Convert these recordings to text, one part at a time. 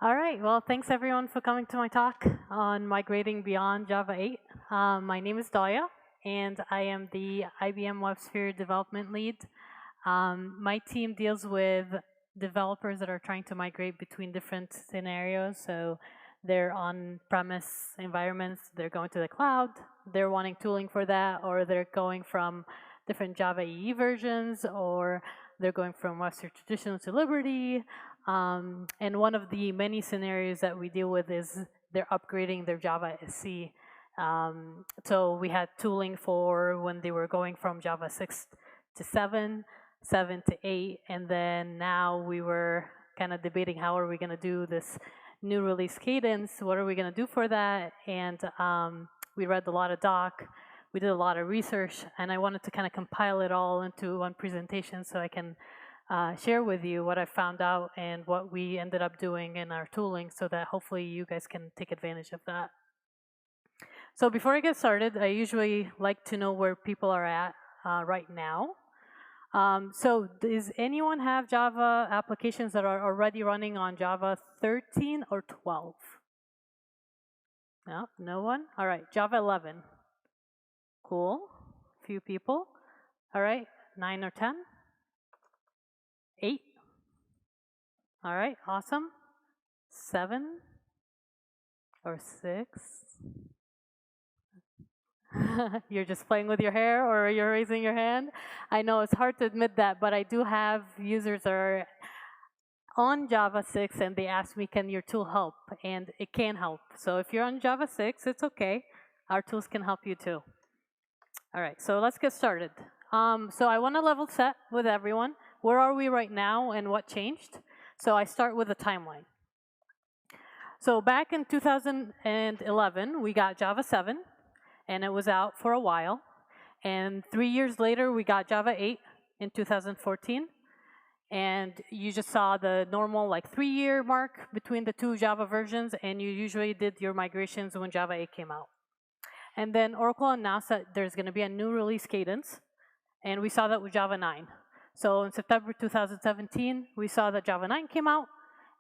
All right, well, thanks everyone for coming to my talk on migrating beyond Java 8. My name is Dalia, and I am the IBM WebSphere development lead. My team deals with developers that are trying to migrate between different scenarios. So they're on-premise environments, they're going to the cloud, they're wanting tooling for that, or they're going from different Java EE versions, or they're going from WebSphere Traditional to Liberty. And one of the many scenarios that we deal with is they're upgrading their Java SE. So we had tooling for when they were going from Java 6 to 7, 7 to 8, and then now we were kind of debating how are we going to do this new release cadence, what are we going to do for that, and we read a lot of doc, we did a lot of research, and I wanted to kind of compile it all into one presentation so I can share with you what I found out and what we ended up doing in our tooling so that hopefully you guys can take advantage of that. So before I get started, I usually like to know where people are at right now. So does anyone have Java applications that are already running on Java 13 or 12? No, no one? All right, Java 11. Cool, few people. All right, 9 or 10? 8? All right, awesome. 7 or 6? You're just playing with your hair or you're raising your hand? I know it's hard to admit that, but I do have users that are on Java 6 and they ask me, can your tool help? And it can help. So if you're on Java 6, it's okay. Our tools can help you too. All right, so let's get started. So I want to level set with everyone. Where are we right now and what changed? So I start with a timeline. So back in 2011, we got Java 7, and it was out for a while. And 3 years later, we got Java 8 in 2014. And you just saw the normal like 3-year mark between the two Java versions, and you usually did your migrations when Java 8 came out. And then Oracle announced that there's going to be a new release cadence, and we saw that with Java 9. So in September 2017, we saw that Java 9 came out,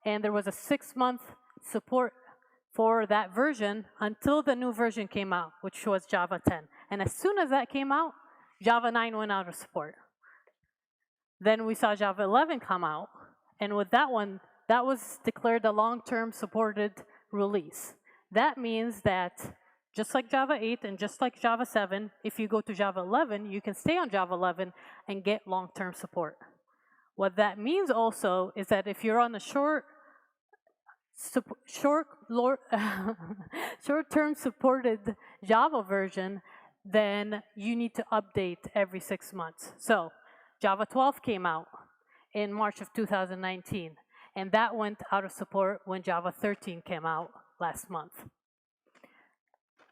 and there was a 6-month support for that version until the new version came out, which was Java 10. And as soon as that came out, Java 9 went out of support. Then we saw Java 11 come out, and with that one, that was declared a long-term supported release. That means that just like Java 8 and just like Java 7, if you go to Java 11, you can stay on Java 11 and get long-term support. What that means also is that if you're on a short-term supported Java version, then you need to update every 6 months. So Java 12 came out in March of 2019, and that went out of support when Java 13 came out last month.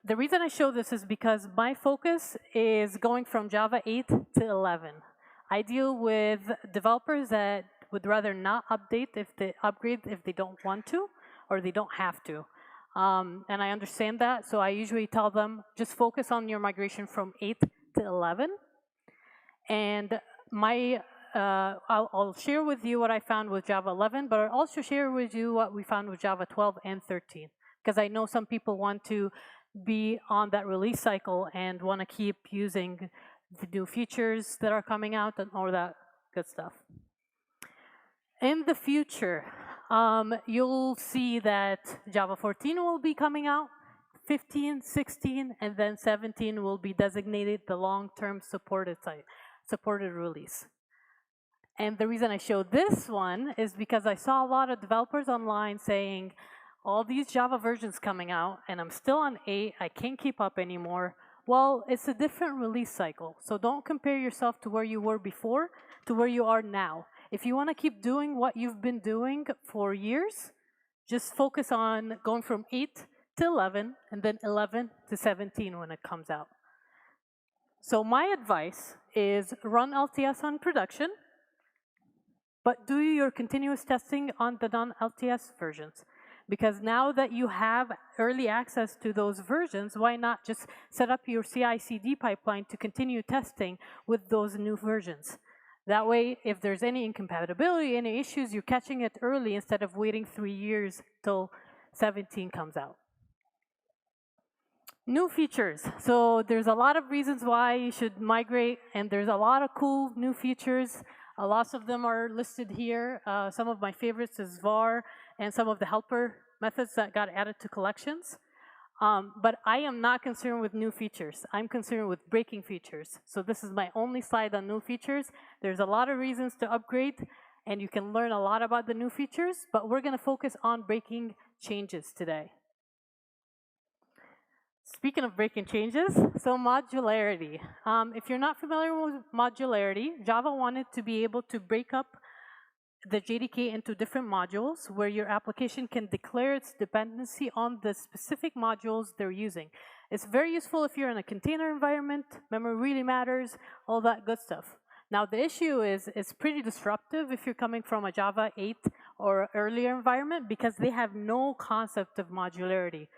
The reason I show this is because my focus is going from Java 8 to 11. I deal with developers that would rather not upgrade if they don't want to or they don't have to. And I understand that, so I usually tell them just focus on your migration from 8 to 11. And I'll share with you what I found with Java 11, but I'll also share with you what we found with Java 12 and 13, because I know some people want to be on that release cycle and want to keep using the new features that are coming out and all that good stuff. In the future, you'll see that Java 14 will be coming out, 15, 16, and then 17 will be designated the long-term supported release. And the reason I showed this one is because I saw a lot of developers online saying, all these Java versions coming out, and I'm still on 8, I can't keep up anymore. Well, it's a different release cycle, so don't compare yourself to where you were before to where you are now. If you want to keep doing what you've been doing for years, just focus on going from 8 to 11, and then 11 to 17 when it comes out. So my advice is run LTS on production, but do your continuous testing on the non-LTS versions. Because now that you have early access to those versions, why not just set up your CI/CD pipeline to continue testing with those new versions? That way, if there's any incompatibility, any issues, you're catching it early instead of waiting 3 years till 17 comes out. New features. So there's a lot of reasons why you should migrate, and there's a lot of cool new features. Lots of them are listed here. Some of my favorites is var and some of the helper methods that got added to collections. But I am not concerned with new features. I'm concerned with breaking features. So this is my only slide on new features. There's a lot of reasons to upgrade, and you can learn a lot about the new features, but we're going to focus on breaking changes today. Speaking of breaking changes, so modularity. If you're not familiar with modularity, Java wanted to be able to break up the JDK into different modules where your application can declare its dependency on the specific modules they're using. It's very useful if you're in a container environment, memory really matters, all that good stuff. Now the issue is it's pretty disruptive if you're coming from a Java 8 or earlier environment because they have no concept of modularity.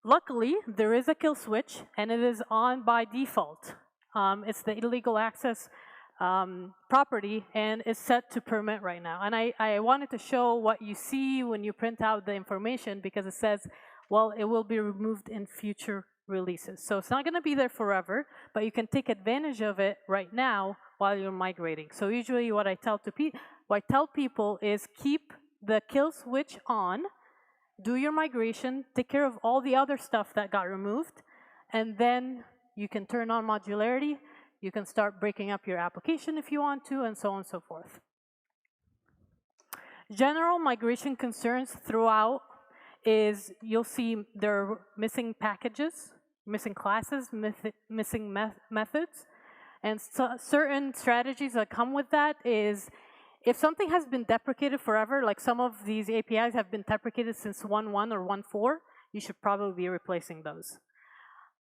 Luckily, there is a kill switch, and it is on by default. It's the illegal access property, and it's set to permit right now. And I wanted to show what you see when you print out the information because it says, well, it will be removed in future releases. So it's not going to be there forever, but you can take advantage of it right now while you're migrating. So usually what I tell people is keep the kill switch on, do your migration, take care of all the other stuff that got removed, and then you can turn on modularity. You can start breaking up your application if you want to, and so on and so forth. General migration concerns throughout is you'll see there are missing packages, missing classes, missing methods, and certain strategies that come with that is if something has been deprecated forever, like some of these APIs have been deprecated since 1.1 or 1.4, you should probably be replacing those.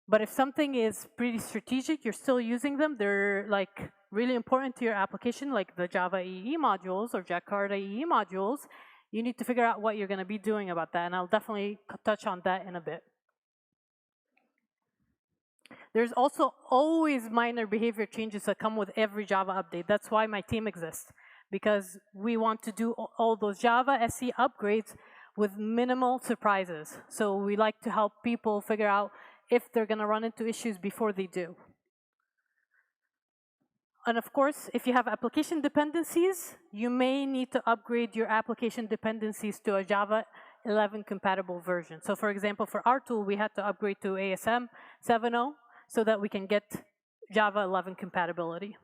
But if something is pretty strategic, you're still using them, they're like really important to your application, like the Java EE modules or Jakarta EE modules, you need to figure out what you're going to be doing about that, and I'll definitely touch on that in a bit. There's also always minor behavior changes that come with every Java update. That's why my team exists, because we want to do all those Java SE upgrades with minimal surprises. So we like to help people figure out if they're going to run into issues before they do. And of course, if you have application dependencies, you may need to upgrade your application dependencies to a Java 11 compatible version. So for example, for our tool, we had to upgrade to ASM 7.0 so that we can get Java 11 compatibility.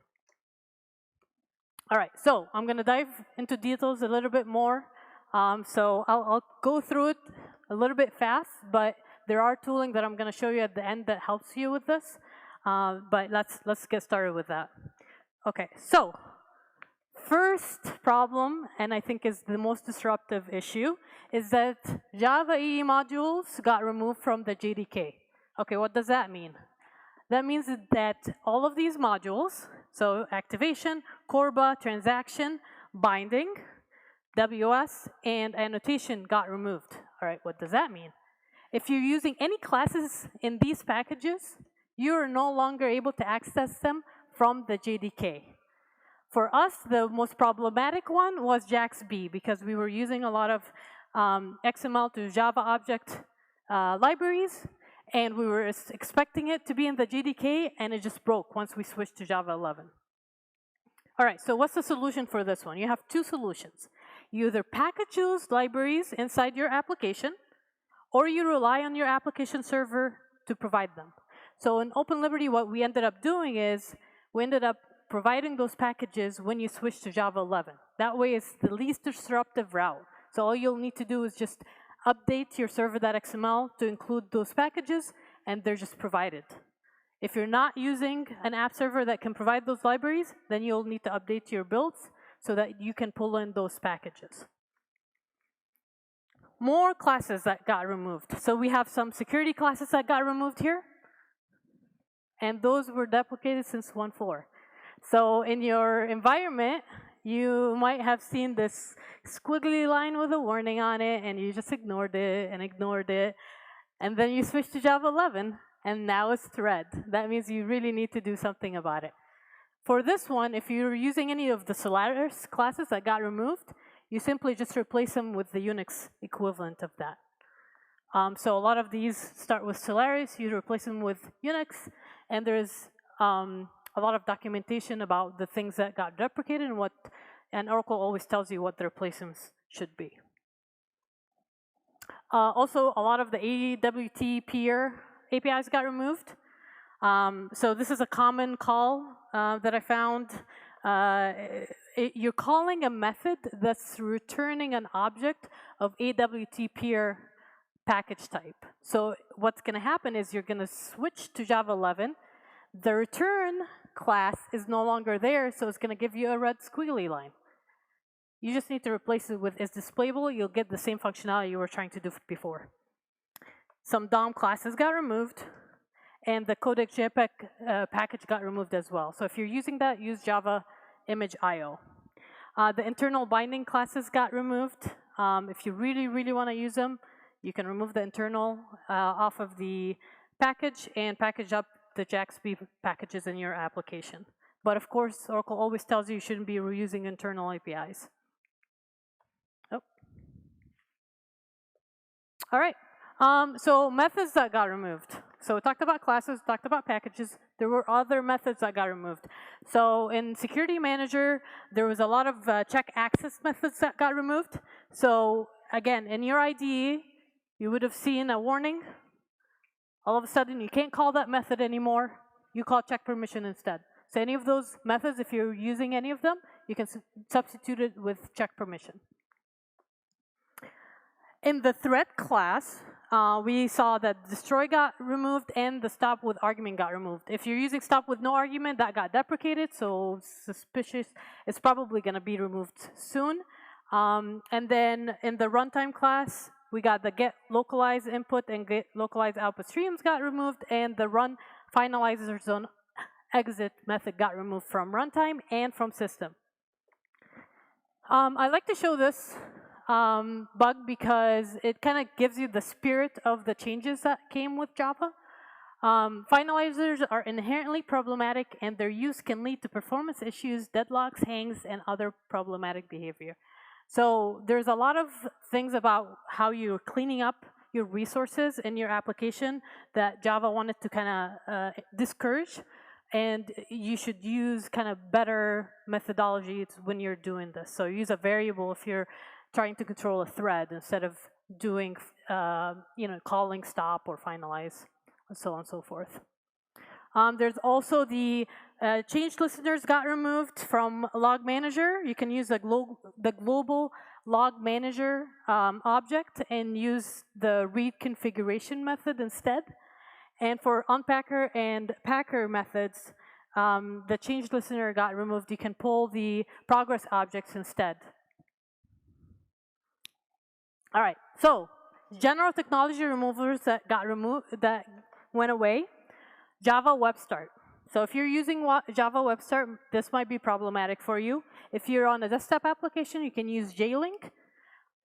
All right, so I'm going to dive into details a little bit more. So I'll go through it a little bit fast, but there are tooling that I'm going to show you at the end that helps you with this. But let's get started with that. Okay, so first problem, and I think is the most disruptive issue, is that Java EE modules got removed from the JDK. Okay, what does that mean? That means that all of these modules, so activation, Corba, transaction, binding, WS, and annotation got removed. All right, what does that mean? If you're using any classes in these packages, you're no longer able to access them from the JDK. For us, the most problematic one was JAX-B because we were using a lot of XML to Java object libraries, and we were expecting it to be in the JDK, and it just broke once we switched to Java 11. All right, so what's the solution for this one? You have two solutions. You either package those libraries inside your application, or you rely on your application server to provide them. So in OpenLiberty, what we ended up doing is we ended up providing those packages when you switch to Java 11. That way, it's the least disruptive route. So all you'll need to do is just update your server.xml to include those packages, and they're just provided. If you're not using an app server that can provide those libraries, then you'll need to update your builds so that you can pull in those packages. More classes that got removed. So we have some security classes that got removed here, and those were deprecated since 1.4. So in your environment, you might have seen this squiggly line with a warning on it, and you just ignored it and ignored it. And then you switch to Java 11, and now it's thread. That means you really need to do something about it. For this one, if you're using any of the Solaris classes that got removed, you simply just replace them with the Unix equivalent of that. So a lot of these start with Solaris, you replace them with Unix, and there's a lot of documentation about the things that got deprecated and Oracle always tells you what the replacements should be. Also, a lot of the AWT peer APIs got removed. So this is a common call that I found. You're calling a method that's returning an object of AWT peer package type. So what's going to happen is you're going to switch to Java 11. The return class is no longer there, so it's going to give you a red squiggly line. You just need to replace it with is displayable. You'll get the same functionality you were trying to do before. Some DOM classes got removed, and the codec JPEG package got removed as well. So if you're using that, use Java image IO. The internal binding classes got removed. If you really, really want to use them, you can remove the internal off of the package and package up the JAXB packages in your application. But of course, Oracle always tells you shouldn't be reusing internal APIs. Oh. All right. So methods that got removed. So we talked about classes, talked about packages. There were other methods that got removed. So in Security Manager, there was a lot of check access methods that got removed. So again, in your IDE, you would have seen a warning. All of a sudden, you can't call that method anymore. You call check permission instead. So any of those methods, if you're using any of them, you can substitute it with check permission. In the thread class, we saw that destroy got removed and the stop with argument got removed. If you're using stop with no argument, that got deprecated, so suspicious. It's probably going to be removed soon. And then in the runtime class, we got the get localized input and get localized output streams got removed, and the run finalizer zone exit method got removed from runtime and from system. I like to show this bug because it kind of gives you the spirit of the changes that came with Java. Finalizers are inherently problematic, and their use can lead to performance issues, deadlocks, hangs, and other problematic behavior. So there's a lot of things about how you're cleaning up your resources in your application that Java wanted to kind of discourage, and you should use kind of better methodologies when you're doing this. So use a variable if you're trying to control a thread instead of doing, calling stop or finalize, and so on and so forth. There's also the change listeners got removed from log manager. You can use the global log manager object and use the read configuration method instead. And for unpacker and packer methods, the change listener got removed. You can pull the progress objects instead. All right, so general technology removers that got removed, that went away. Java Web Start. So if you're using Java Web Start, this might be problematic for you. If you're on a desktop application, you can use JLink.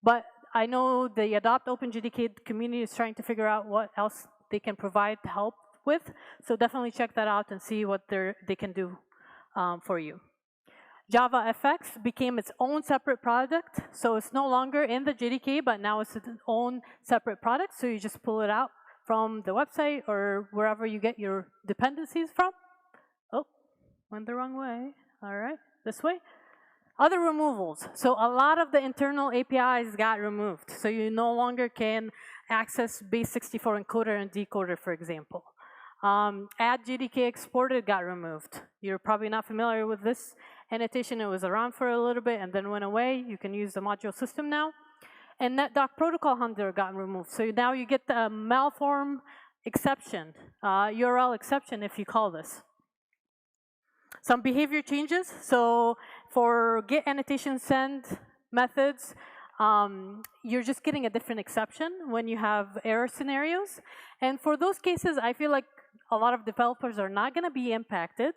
But I know the Adopt OpenJDK community is trying to figure out what else they can provide help with. So definitely check that out and see what they can do for you. Java FX became its own separate product. So it's no longer in the JDK, but now it's its own separate product. So you just pull it out from the website or wherever you get your dependencies from. Oh, went the wrong way. All right, this way. Other removals. So a lot of the internal APIs got removed. So you no longer can access base64 encoder and decoder, for example. Add JDK exported got removed. You're probably not familiar with this annotation. It was around for a little bit and then went away. You can use the module system now. And NetDoc protocol handler got removed. So now you get the malform exception, URL exception if you call this. Some behavior changes. So for get annotation send methods, you're just getting a different exception when you have error scenarios. And for those cases, I feel like a lot of developers are not going to be impacted.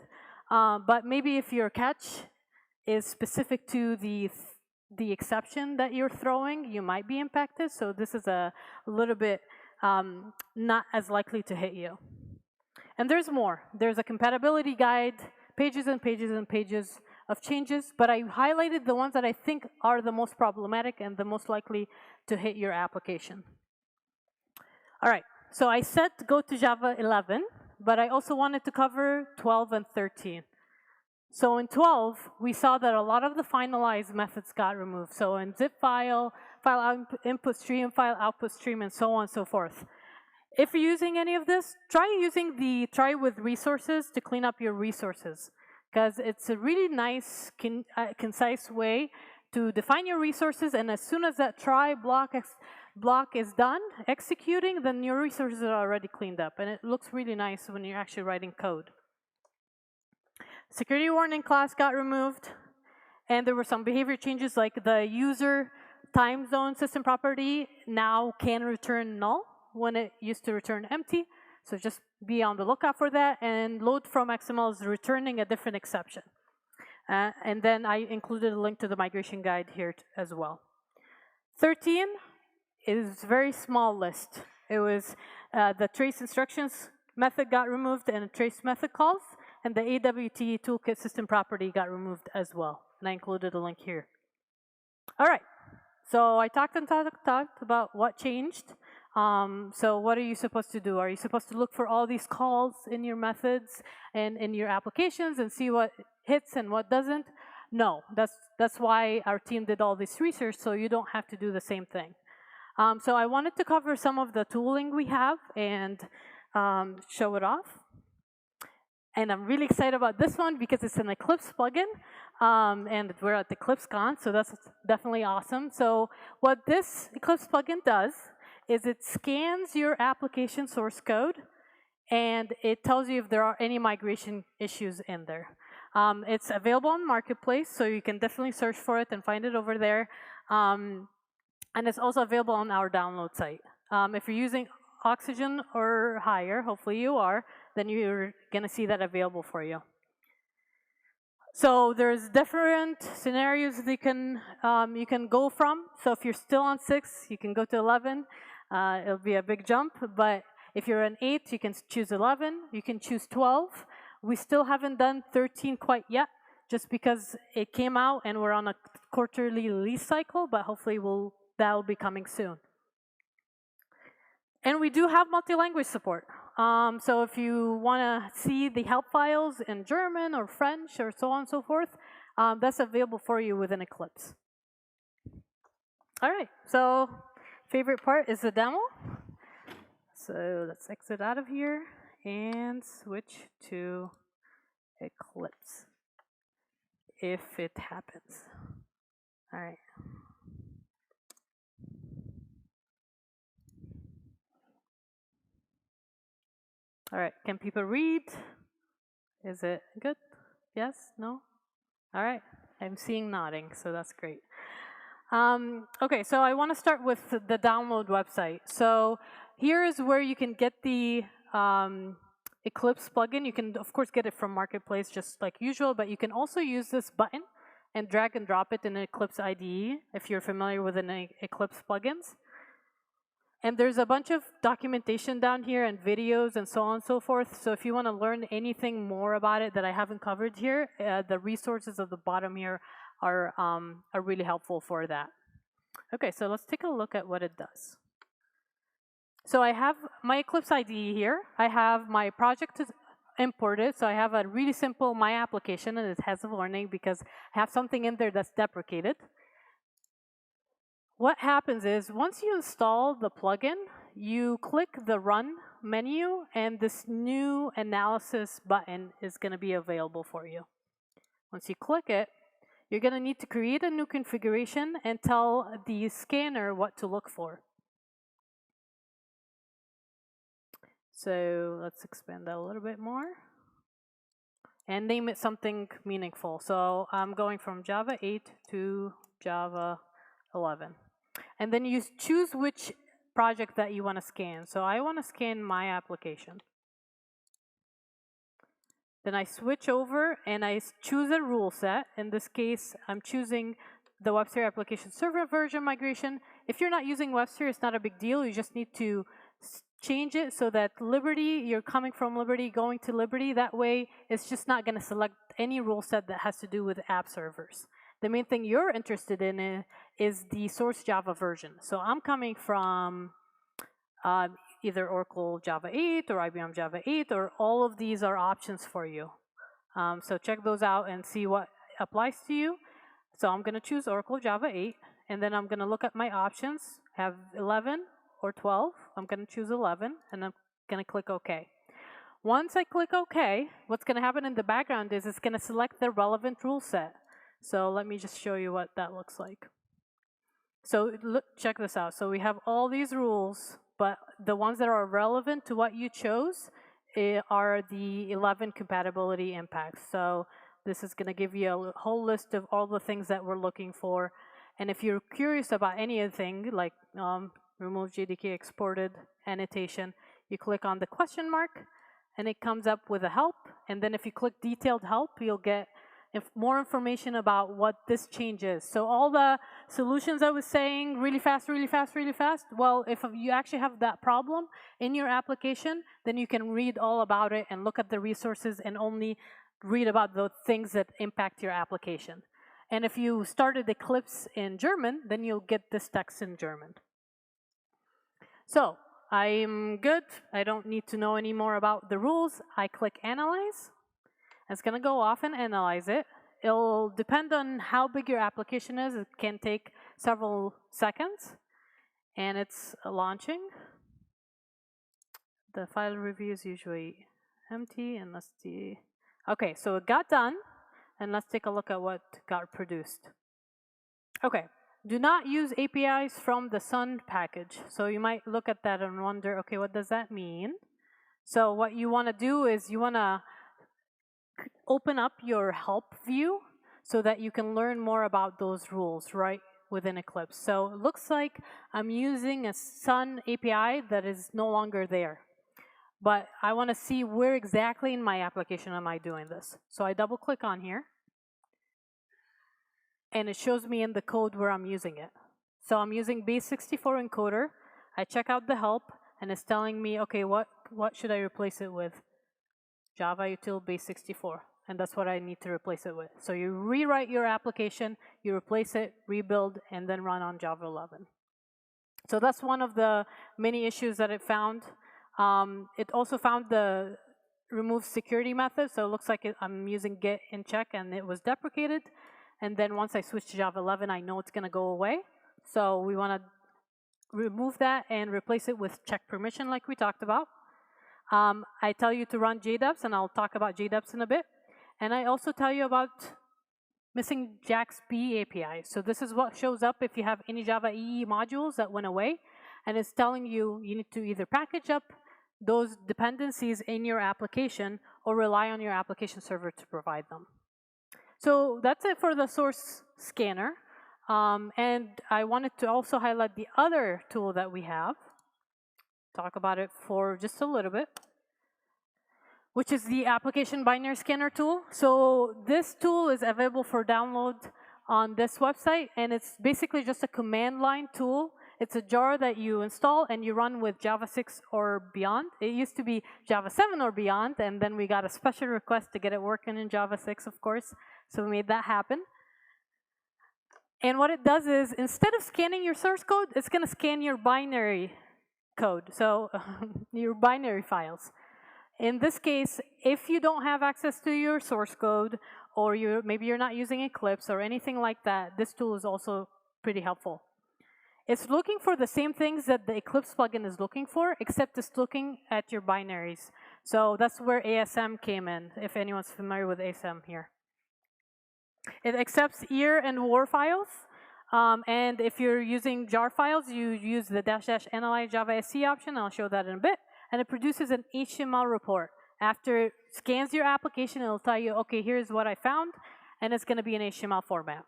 But maybe if your catch is specific to the exception that you're throwing, you might be impacted. So this is a little bit not as likely to hit you. And there's more. There's a compatibility guide pages and pages and pages of changes, but I highlighted the ones that I think are the most problematic and the most likely to hit your application. All right, so I said go to Java 11, but I also wanted to cover 12 and 13. So in 12, we saw that a lot of the finalize methods got removed. So in zip file, file input stream, file output stream, and so on and so forth. If you're using any of this, try with resources to clean up your resources, because it's a really nice, concise way to define your resources, and as soon as that try block is done executing, then your resources are already cleaned up, and it looks really nice when you're actually writing code. Security warning class got removed, and there were some behavior changes, like the user time zone system property now can return null when it used to return empty. So just be on the lookout for that, and load from XML is returning a different exception. And then I included a link to the migration guide here as well. 13 is a very small list. It was the trace instructions method got removed and trace method calls, and the AWT toolkit system property got removed as well. And I included a link here. All right, so I talked about what changed. So what are you supposed to do? Are you supposed to look for all these calls in your methods and in your applications and see what hits and what doesn't? No, that's why our team did all this research, so you don't have to do the same thing. So I wanted to cover some of the tooling we have and show it off. And I'm really excited about this one because it's an Eclipse plugin, and we're at the EclipseCon, so that's definitely awesome. So what this Eclipse plugin does is it scans your application source code, and it tells you if there are any migration issues in there. It's available on Marketplace, so you can definitely search for it and find it over there. And it's also available on our download site. If you're using Oxygen or higher, hopefully you are, then you're gonna see that available for you. So there's different scenarios that you can go from. So if you're still on 6, you can go to 11. It'll be a big jump, but if you're an 8, you can choose 11. You can choose 12. We still haven't done 13 quite yet, just because it came out and we're on a quarterly release cycle, but hopefully that'll be coming soon. And we do have multi-language support. So if you want to see the help files in German or French or so on and so forth, that's available for you within Eclipse. All right, so favorite part is the demo. So let's exit out of here and switch to Eclipse, if it happens. All right. All right, can people read? Is it good? Yes? No? All right, I'm seeing nodding, so that's great. Okay, so I want to start with the download website. So here is where you can get the Eclipse plugin. You can, of course, get it from Marketplace just like usual, but you can also use this button and drag and drop it in Eclipse IDE if you're familiar with an Eclipse plugins. And there's a bunch of documentation down here and videos and so on and so forth. So if you want to learn anything more about it that I haven't covered here, the resources at the bottom here are really helpful for that. Okay, so let's take a look at what it does. So I have my Eclipse IDE here. I have my project imported. So I have a really simple My application, and it has a warning because I have something in there that's deprecated. What happens is, once you install the plugin, you click the Run menu, and this new analysis button is going to be available for you. Once you click it, you're going to need to create a new configuration and tell the scanner what to look for. So let's expand that a little bit more and name it something meaningful. So I'm going from Java 8 to Java 11. And then you choose which project that you want to scan. So I want to scan my application. Then I switch over and I choose a rule set. In this case, I'm choosing the WebSphere application server version migration. If you're not using WebSphere, it's not a big deal. You just need to change it so that Liberty, you're coming from Liberty, going to Liberty. That way, it's just not going to select any rule set that has to do with app servers. The main thing you're interested in is the source Java version. So I'm coming from either Oracle Java 8 or IBM Java 8, or all of these are options for you. So check those out and see what applies to you. So I'm going to choose Oracle Java 8, and then I'm going to look at my options, have 11 or 12. I'm going to choose 11, and I'm going to click OK. Once I click OK, what's going to happen in the background is it's going to select the relevant rule set. So let me just show you what that looks like. So look, check this out. So we have all these rules, but the ones that are relevant to what you chose are the 11 compatibility impacts. So this is going to give you a whole list of all the things that we're looking for. And if you're curious about anything, like remove JDK exported annotation, you click on the question mark, and it comes up with a help. And then if you click detailed help, you'll get more information about what this change is. So all the solutions I was saying, really fast, really fast, really fast, well, if you actually have that problem in your application, then you can read all about it and look at the resources and only read about the things that impact your application. And if you started Eclipse in German, then you'll get this text in German. So I'm good. I don't need to know any more about the rules. I click Analyze. It's going to go off and analyze it. It'll depend on how big your application is. It can take several seconds. And it's launching. The file review is usually empty. And let's see. OK, so it got done. And let's take a look at what got produced. OK, do not use APIs from the Sun package. So you might look at that and wonder, OK, what does that mean? So what you want to do is you want to open up your help view so that you can learn more about those rules right within Eclipse. So it looks like I'm using a Sun API that is no longer there. But I want to see where exactly in my application am I doing this. So I double click on here. And it shows me in the code where I'm using it. So I'm using base64 encoder. I check out the help, and it's telling me, OK, what should I replace it with? Java util base64. And that's what I need to replace it with. So you rewrite your application, you replace it, rebuild, and then run on Java 11. So that's one of the many issues that it found. It also found the remove security method. So it looks like I'm using get in check, and it was deprecated. And then once I switch to Java 11, I know it's going to go away. So we want to remove that and replace it with check permission like we talked about. I tell you to run GDubs, and I'll talk about GDubs in a bit. And I also tell you about missing JAX-B API. So this is what shows up if you have any Java EE modules that went away. And it's telling you need to either package up those dependencies in your application or rely on your application server to provide them. So that's it for the source scanner. And I wanted to also highlight the other tool that we have, talk about it for just a little bit, which is the application binary scanner tool. So this tool is available for download on this website, and it's basically just a command line tool. It's a jar that you install and you run with Java 6 or beyond. It used to be Java 7 or beyond, and then we got a special request to get it working in Java 6, of course. So we made that happen. And what it does is, instead of scanning your source code, it's going to scan your binary code, so your binary files. In this case, if you don't have access to your source code, or maybe you're not using Eclipse or anything like that, this tool is also pretty helpful. It's looking for the same things that the Eclipse plugin is looking for, except it's looking at your binaries. So that's where ASM came in, if anyone's familiar with ASM here. It accepts EAR and WAR files. And if you're using jar files, you use the -- analyze Java SE option. I'll show that in a bit. And it produces an HTML report. After it scans your application, it'll tell you, OK, here's what I found. And it's going to be in HTML format.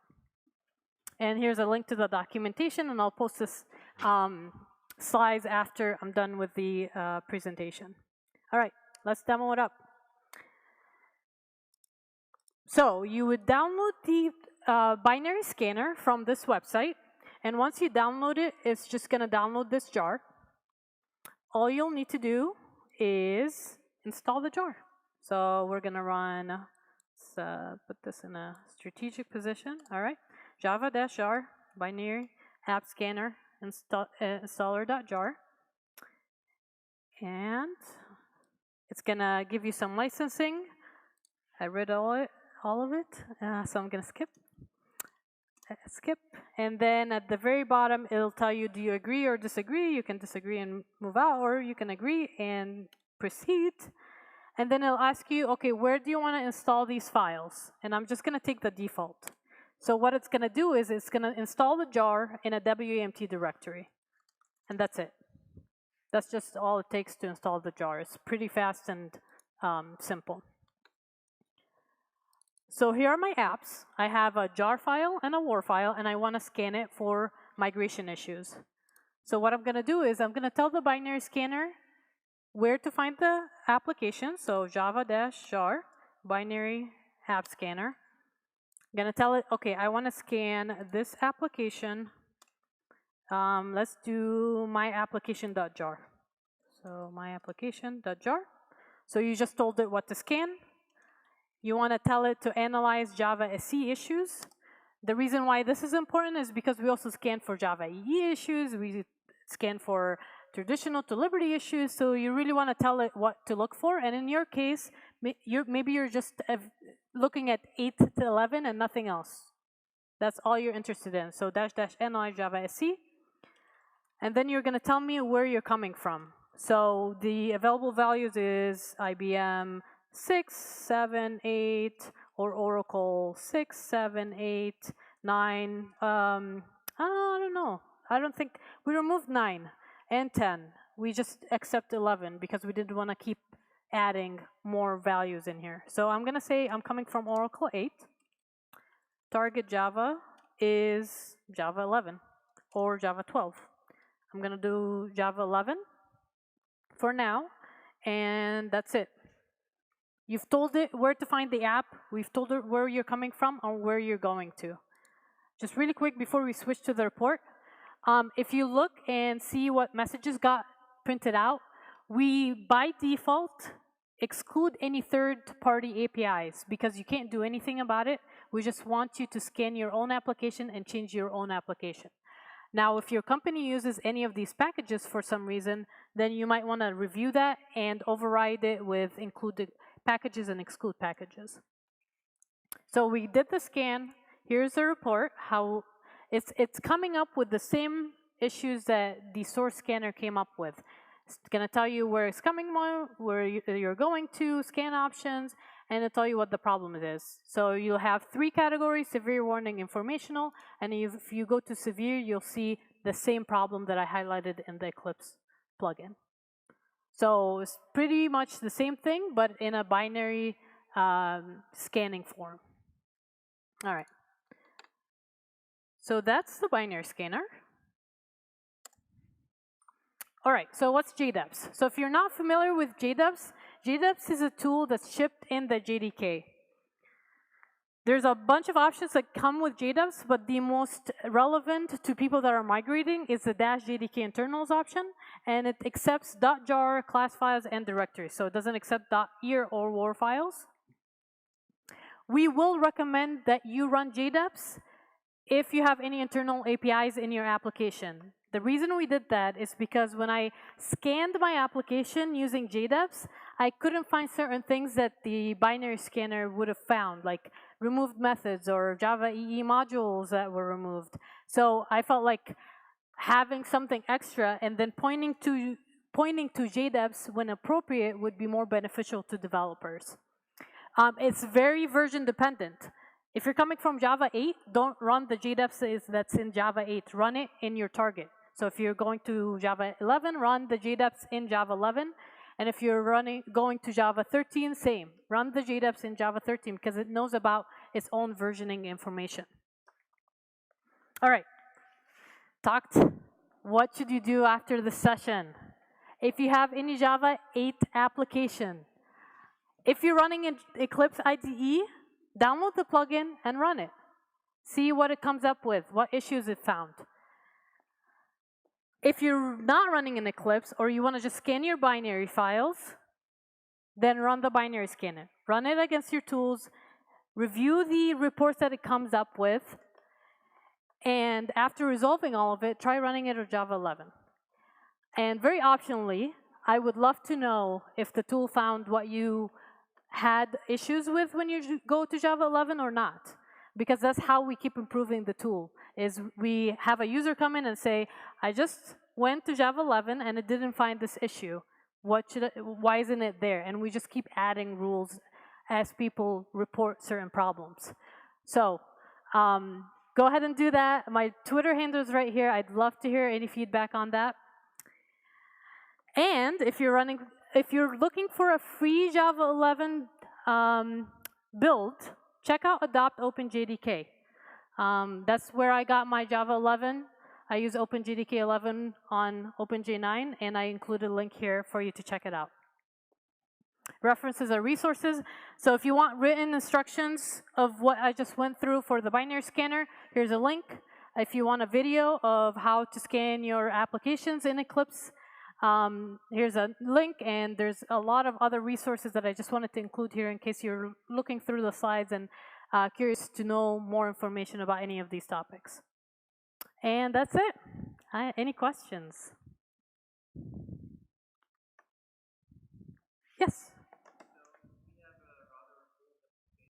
And here's a link to the documentation. And I'll post this slides after I'm done with the presentation. All right, let's demo it up. So you would download the binary scanner from this website. And once you download it, it's just going to download this jar. All you'll need to do is install the jar. So we're going to run Let's put this in a strategic position. All right. Java-jar binary app scanner installer.jar. And it's going to give you some licensing. I read all of it, so I'm going to skip. And then at the very bottom, it'll tell you, do you agree or disagree? You can disagree and move out, or you can agree and proceed. And then it'll ask you, okay, where do you want to install these files? And I'm just going to take the default. So what it's going to do is it's going to install the jar in a WAMT directory. And that's it. That's just all it takes to install the jar. It's pretty fast and simple. So here are my apps. I have a jar file and a war file, and I want to scan it for migration issues. So what I'm going to do is I'm going to tell the binary scanner where to find the application. So java-jar binary app scanner. I'm going to tell it, okay, I want to scan this application. Let's do my application.jar. So my application.jar. So you just told it what to scan. You want to tell it to analyze Java SE issues. The reason why this is important is because we also scan for Java EE issues. We scan for traditional to Liberty issues. So you really want to tell it what to look for. And in your case, maybe you're just looking at 8 to 11 and nothing else. That's all you're interested in. So -- analyze Java SE. And then you're going to tell me where you're coming from. So the available values is IBM 6, 7, 8, or Oracle 6, 7, 8, 9. I don't know. I don't think we removed 9 and 10. We just accept 11 because we didn't want to keep adding more values in here. So I'm going to say I'm coming from Oracle 8. Target Java is Java 11 or Java 12. I'm going to do Java 11 for now, and that's it. You've told it where to find the app. We've told it where you're coming from or where you're going to. Just really quick before we switch to the report. If you look and see what messages got printed out, we, by default, exclude any third-party APIs because you can't do anything about it. We just want you to scan your own application and change your own application. Now, if your company uses any of these packages for some reason, then you might want to review that and override it with included packages and exclude packages. So we did the scan. Here's the report. How it's coming up with the same issues that the source scanner came up with. It's going to tell you where it's coming from, where you're going to, scan options, and it'll tell you what the problem is. So you'll have 3 categories: severe, warning, informational. And if you go to severe, you'll see the same problem that I highlighted in the Eclipse plugin. So it's pretty much the same thing, but in a binary scanning form. All right. So that's the binary scanner. All right, so what's GDubs? So if you're not familiar with GDubs, GDubs is a tool that's shipped in the JDK. There's a bunch of options that come with GDubs, but the most relevant to people that are migrating is the -JDK internals option, and it accepts .jar, class files, and directories. So it doesn't accept .ear or war files. We will recommend that you run GDubs if you have any internal APIs in your application. The reason we did that is because when I scanned my application using GDubs, I couldn't find certain things that the binary scanner would have found, like removed methods or Java EE modules that were removed. So I felt like having something extra and then pointing to GDubs when appropriate would be more beneficial to developers. It's very version dependent. If you're coming from Java 8, don't run the GDubs that's in Java 8. Run it in your target. So if you're going to Java 11, run the GDubs in Java 11. And if you're going to Java 13, same. Run the GDubs in Java 13 because it knows about its own versioning information. All right. Talked. What should you do after the session? If you have any Java 8 application, if you're running in Eclipse IDE, download the plugin and run it. See what it comes up with, what issues it found. If you're not running in Eclipse or you want to just scan your binary files, then run the binary scanner. Run it against your tools. review the reports that it comes up with, and after resolving all of it, try running it on Java 11. And very optionally, I would love to know if the tool found what you had issues with when you go to Java 11 or not. Because that's how we keep improving the tool, is we have a user come in and say, I just went to Java 11 and it didn't find this issue. Why isn't it there? And we just keep adding rules as people report certain problems. So go ahead and do that. My Twitter handle is right here. I'd love to hear any feedback on that. And if you're looking for a free Java 11 build, check out Adopt OpenJDK. That's where I got my Java 11. I use OpenJDK 11 on OpenJ9, and I included a link here for you to check it out. References are resources. So if you want written instructions of what I just went through for the binary scanner, here's a link. If you want a video of how to scan your applications in Eclipse, here's a link, and there's a lot of other resources that I just wanted to include here in case you're looking through the slides and curious to know more information about any of these topics. And that's it. Any questions? Yes?